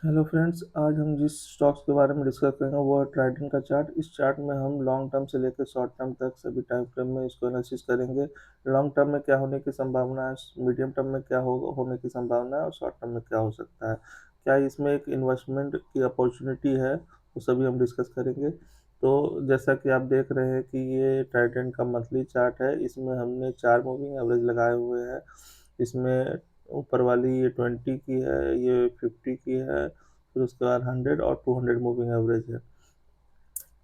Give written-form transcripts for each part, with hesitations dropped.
Hello friends, आज हम जिस स्टॉक्स के बारे में डिस्कस करेंगे वो है ट्राइडेंट का चार्ट। इस चार्ट में हम लॉन्ग टर्म से लेकर शॉर्ट टर्म तक सभी टाइम फ्रेम में इसको एनालिसिस करेंगे। लॉन्ग टर्म में क्या होने की संभावना है, मीडियम टर्म में क्या होने की संभावना है और शॉर्ट टर्म में क्या हो सकता है, क्या इसमें एक इन्वेस्टमेंट की अपॉर्चुनिटी है, वो सभी हम डिस्कस करेंगे। तो जैसा कि आप देख रहे हैं कि ये ट्राइडेंट का मंथली चार्ट है। इसमें हमने 4 मूविंग एवरेज लगाए हुए हैं। इसमें ऊपर वाली ये 20 की है, ये 50 की है, फिर उसके बाद 100 और 200 मूविंग एवरेज है।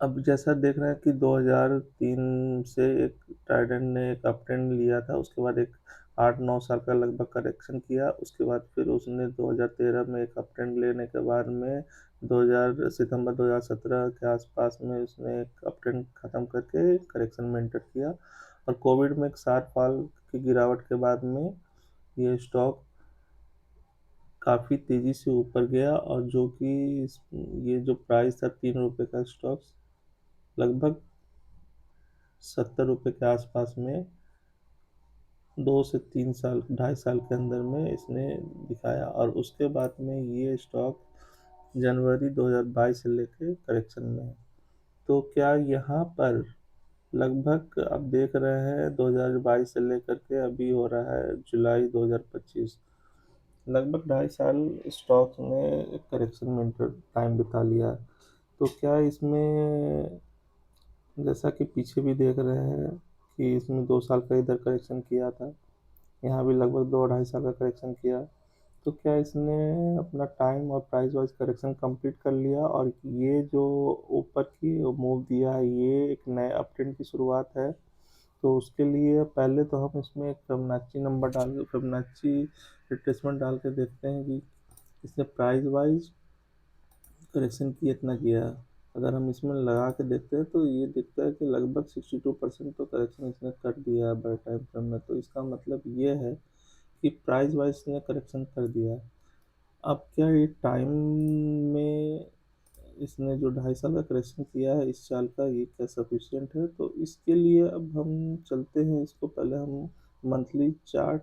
अब जैसा देख रहे हैं कि 2003 से एक ट्राइडेंट ने एक अप ट्रेंड लिया था, उसके बाद एक 8-9 साल का लगभग करेक्शन किया, उसके बाद फिर उसने 2013 में एक अप ट्रेंड लेने के बाद में 2000 सितंबर 2017 के आसपास में उसने एक अप ट्रेंड खत्म करके करेक्शन में एंटर किया। और कोविड में एक 60 फॉल की गिरावट के बाद में ये स्टॉक काफ़ी तेज़ी से ऊपर गया, और जो कि ये जो प्राइस था 3 रुपये का स्टॉक्स लगभग 70 रुपये के आसपास में 2 से 3 साल 2.5 साल के अंदर में इसने दिखाया। और उसके बाद में ये स्टॉक जनवरी 2022 से लेके करेक्शन में है। तो क्या यहाँ पर लगभग आप देख रहे हैं 2022 से लेकर के अभी हो रहा है जुलाई 2025, लगभग 2.5 साल स्टॉक ने करेक्शन में टाइम बिता लिया। तो क्या इसमें, जैसा कि पीछे भी देख रहे हैं कि इसमें 2 साल का इधर करेक्शन किया था, यहाँ भी लगभग 2-2.5 साल का करेक्शन किया, तो क्या इसने अपना टाइम और प्राइस वाइज करेक्शन कंप्लीट कर लिया और ये जो ऊपर की मूव दिया है ये एक नए अप ट्रेंड की शुरुआत है? तो उसके लिए पहले तो हम इसमें एक फिबोनाची नंबर डाल फिबोनाची रिट्रेसमेंट डाल के देखते हैं कि इसने प्राइस वाइज करेक्शन की इतना किया। अगर हम इसमें लगा के देखते हैं तो ये दिखता है कि लगभग 62% तो करेक्शन इसने कर दिया है बड़े टाइम फ्रेम में। तो इसका मतलब ये है कि प्राइस वाइज इसने करेक्शन कर दिया है। अब क्या ये टाइम में इसने जो 2.5 साल का करेक्शन किया है इस साल का, ये क्या सफिशिएंट है? तो इसके लिए अब हम चलते हैं, इसको पहले हम मंथली चार्ट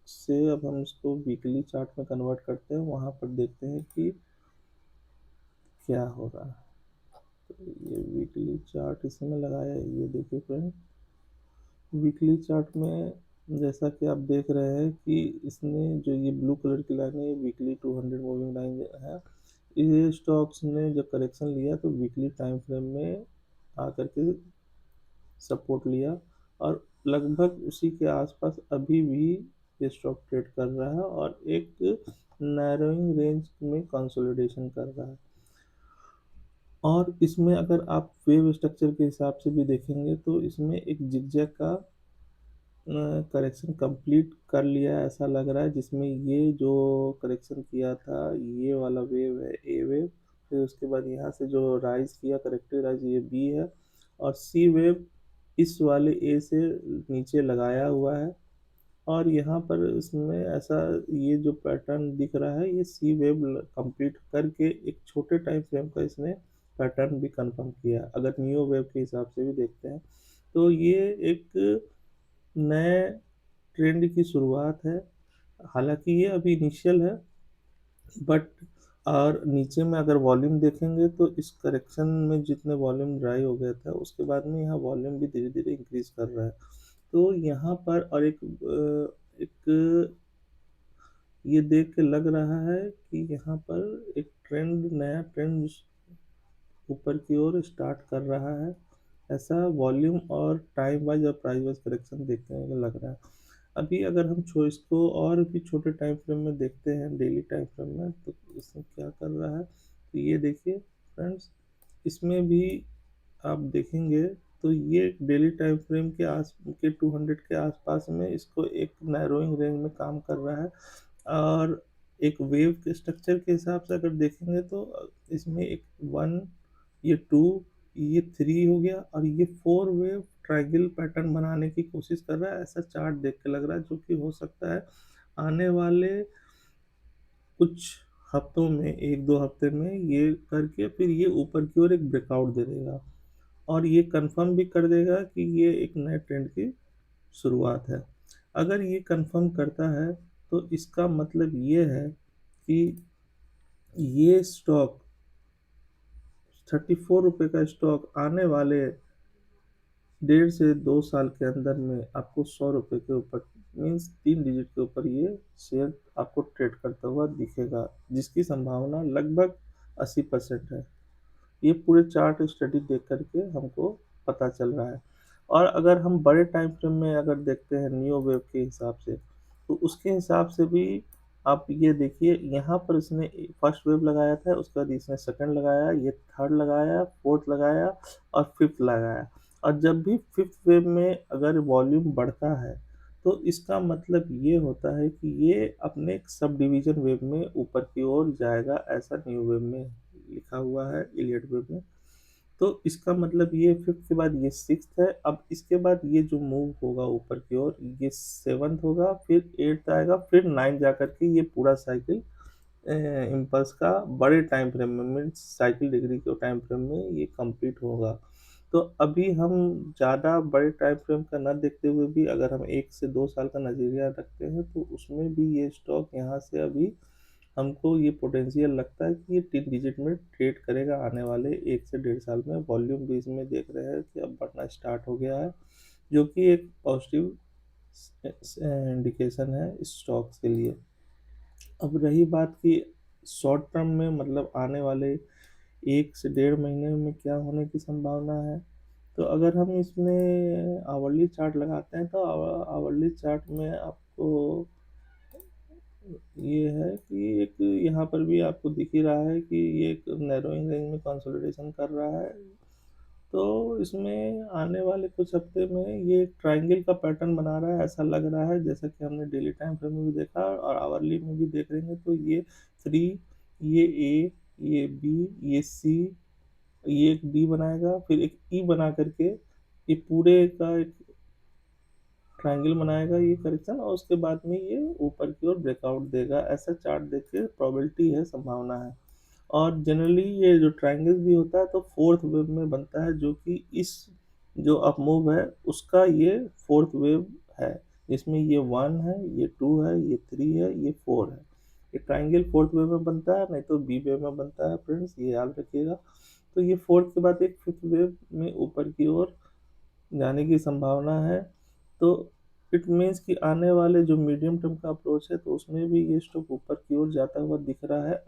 से अब हम इसको वीकली चार्ट में कन्वर्ट करते हैं, वहाँ पर देखते हैं कि क्या हो रहा है। तो ये वीकली चार्ट इसमें लगाया है, ये देखिए फ्रेंड, वीकली चार्ट में जैसा कि आप देख रहे हैं कि इसने जो ये ब्लू कलर की लाइन है ये वीकली 200 मूविंग लाइन है। ये स्टॉक्स ने जब करेक्शन लिया तो वीकली टाइम फ्रेम में आकर के सपोर्ट लिया, और लगभग उसी के आसपास अभी भी ये स्टॉक ट्रेड कर रहा है और एक नैरोइंग रेंज में कंसोलिडेशन कर रहा है। और इसमें अगर आप वेव स्ट्रक्चर के हिसाब से भी देखेंगे तो इसमें एक जिगजैग का करेक्शन कंप्लीट कर लिया है ऐसा लग रहा है, जिसमें ये जो करेक्शन किया था ये वाला वेव है ए वेव, फिर उसके बाद यहाँ से जो राइज किया करेक्टिव राइज ये बी है, और सी वेव इस वाले ए से नीचे लगाया हुआ है। और यहाँ पर इसमें ऐसा ये जो पैटर्न दिख रहा है ये सी वेव कंप्लीट करके एक छोटे टाइम फ्रेम का इसने पैटर्न भी कंफर्म किया। अगर न्यू वेव के हिसाब से भी देखते हैं तो ये एक नए ट्रेंड की शुरुआत है। हालांकि ये अभी इनिशियल है, बट और नीचे में अगर वॉल्यूम देखेंगे तो इस करेक्शन में जितने वॉल्यूम ड्राई हो गया था उसके बाद में यहाँ वॉल्यूम भी धीरे धीरे इंक्रीज कर रहा है। तो यहाँ पर और एक ये देख के लग रहा है कि यहाँ पर एक ट्रेंड, नया ट्रेंड ऊपर की ओर स्टार्ट कर रहा है, ऐसा वॉल्यूम और टाइम वाइज और प्राइस वाइज करेक्शन देखने को लग रहा है। अभी अगर हम इसको और भी छोटे टाइम फ्रेम में देखते हैं, डेली टाइम फ्रेम में, तो इसमें क्या कर रहा है, तो ये देखिए फ्रेंड्स, इसमें भी आप देखेंगे तो ये डेली टाइम फ्रेम के 200 के आसपास में इसको एक नैरोइंग रेंज में काम कर रहा है। और एक वेव के स्ट्रक्चर के हिसाब से अगर देखेंगे तो इसमें एक 1, ये 2, ये 3 हो गया, और ये 4 वेव ट्रायंगल पैटर्न बनाने की कोशिश कर रहा है, ऐसा चार्ट देख के लग रहा है, जो कि हो सकता है आने वाले कुछ हफ्तों में, 1-2 हफ्ते में ये करके फिर ये ऊपर की ओर एक ब्रेकआउट दे देगा, और ये कंफर्म भी कर देगा कि ये एक नए ट्रेंड की शुरुआत है। अगर ये कंफर्म करता है तो इसका मतलब ये है कि ये स्टॉक 34 रुपये का स्टॉक आने वाले 1.5 से 2 साल के अंदर में आपको 100 रुपये के ऊपर, मीन्स 3 डिजिट के ऊपर ये शेयर आपको ट्रेड करता हुआ दिखेगा, जिसकी संभावना लगभग 80% है। ये पूरे चार्ट स्टडी देख करके हमको पता चल रहा है। और अगर हम बड़े टाइम फ्रेम में अगर देखते हैं नियो वेव के हिसाब से, तो उसके हिसाब से भी आप ये देखिए, यहाँ पर इसने फर्स्ट वेव लगाया था, उसके बाद इसने सेकंड लगाया, ये थर्ड लगाया, फोर्थ लगाया और फिफ्थ लगाया। और जब भी फिफ्थ वेव में अगर वॉल्यूम बढ़ता है, तो इसका मतलब ये होता है कि ये अपने सब डिवीजन वेव में ऊपर की ओर जाएगा, ऐसा न्यू वेव में लिखा हुआ है, इलियट वेव में। तो इसका मतलब ये फिफ्थ के बाद ये सिक्स्थ है। अब इसके बाद ये जो मूव होगा ऊपर की ओर, ये सेवन्थ होगा, फिर एट्थ आएगा, फिर नाइन्थ जा करके ये पूरा साइकिल इम्पल्स का बड़े टाइम फ्रेम में, मीन्स साइकिल डिग्री के टाइम फ्रेम में ये कंप्लीट होगा। तो अभी हम ज़्यादा बड़े टाइम फ्रेम का न देखते हुए भी अगर हम 1 से 2 साल का नज़रिया रखते हैं, तो उसमें भी ये स्टॉक यहाँ से अभी हमको ये पोटेंशियल लगता है कि ये 3 डिजिट में ट्रेड करेगा आने वाले 1 से 1.5 साल में। वॉल्यूम भी इसमें देख रहे हैं कि अब बढ़ना स्टार्ट हो गया है, जो कि एक पॉजिटिव इंडिकेशन है स्टॉक्स के लिए। अब रही बात कि शॉर्ट टर्म में, मतलब आने वाले 1 से 1.5 महीने में क्या होने की संभावना है, तो अगर हम इसमें आवरली चार्ट लगाते हैं, तो आवरली चार्ट में आपको ये है कि एक यहाँ पर भी आपको दिख ही रहा है कि ये एक नैरोइंग रेंज में कंसोलिडेशन कर रहा है। तो इसमें आने वाले कुछ हफ्ते में ये एक ट्रायंगल का पैटर्न बना रहा है, ऐसा लग रहा है, जैसा कि हमने डेली टाइम फ्रेम में भी देखा और आवरली में भी देख रहे हैं। तो ये थ्री, ये ए, ये बी, ये सी, ये एक डी बनाएगा, फिर एक ई बना करके ये पूरे का एक ट्रायंगल बनाएगा, ये करेक्शन, और उसके बाद में ये ऊपर की ओर ब्रेकआउट देगा। ऐसा चार्ट देख के प्रोबेबिलिटी है, संभावना है। और जनरली ये जो ट्रायंगल भी होता है तो फोर्थ वेव में बनता है, जो कि इस जो अप मूव है उसका ये फोर्थ वेव है, जिसमें ये 1 है, ये 2 है, ये 3 है, ये 4 है। ये ट्रायंगल फोर्थ वेव में बनता है, नहीं तो बी वेव में बनता है फ्रेंड्स, ये याद रखिएगा। तो ये फोर्थ के बाद एक फिफ्थ वेव में ऊपर की ओर जाने की संभावना है। तो इट मीन्स कि आने वाले जो मीडियम टर्म का अप्रोच है, तो उसमें भी ये स्टॉक ऊपर की ओर जाता हुआ दिख रहा है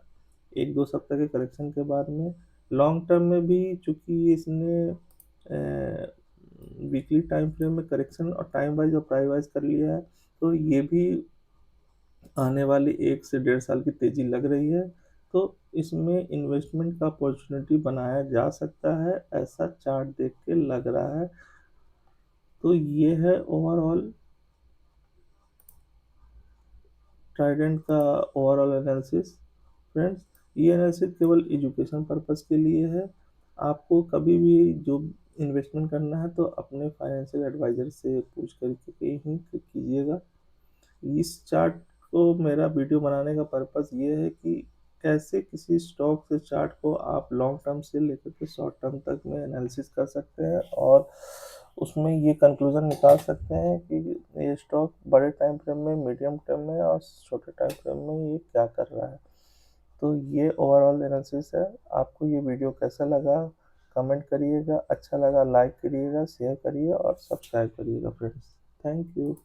1-2 सप्ताह के करेक्शन के बाद में। लॉन्ग टर्म में भी चूंकि इसने वीकली टाइम फ्रेम में करेक्शन और टाइम वाइज और प्राइस वाइज कर लिया है, तो ये भी आने वाली 1 से 1.5 साल की तेजी लग रही है। तो इसमें इन्वेस्टमेंट का अपॉर्चुनिटी बनाया जा सकता है, ऐसा चार्ट देख के लग रहा है। तो ये है ओवरऑल ट्राइडेंट का ओवरऑल एनालिसिस फ्रेंड्स। ये एनालिसिस केवल एजुकेशन पर्पस के लिए है। आपको कभी भी जो इन्वेस्टमेंट करना है तो अपने फाइनेंशियल एडवाइजर से पूछ करके ही कीजिएगा। इस चार्ट को मेरा वीडियो बनाने का पर्पस ये है कि कैसे किसी स्टॉक से चार्ट को आप लॉन्ग टर्म से लेकर के शॉर्ट टर्म तक में एनालिसिस कर सकते हैं, और उसमें ये कंक्लूजन निकाल सकते हैं कि ये स्टॉक बड़े टाइम फ्रेम में, मीडियम टर्म में और छोटे टाइम फ्रेम में ये क्या कर रहा है। तो ये ओवरऑल एनालिसिस है। आपको ये वीडियो कैसा लगा कमेंट करिएगा, अच्छा लगा लाइक करिएगा, शेयर करिए और सब्सक्राइब करिएगा फ्रेंड्स। Thank you.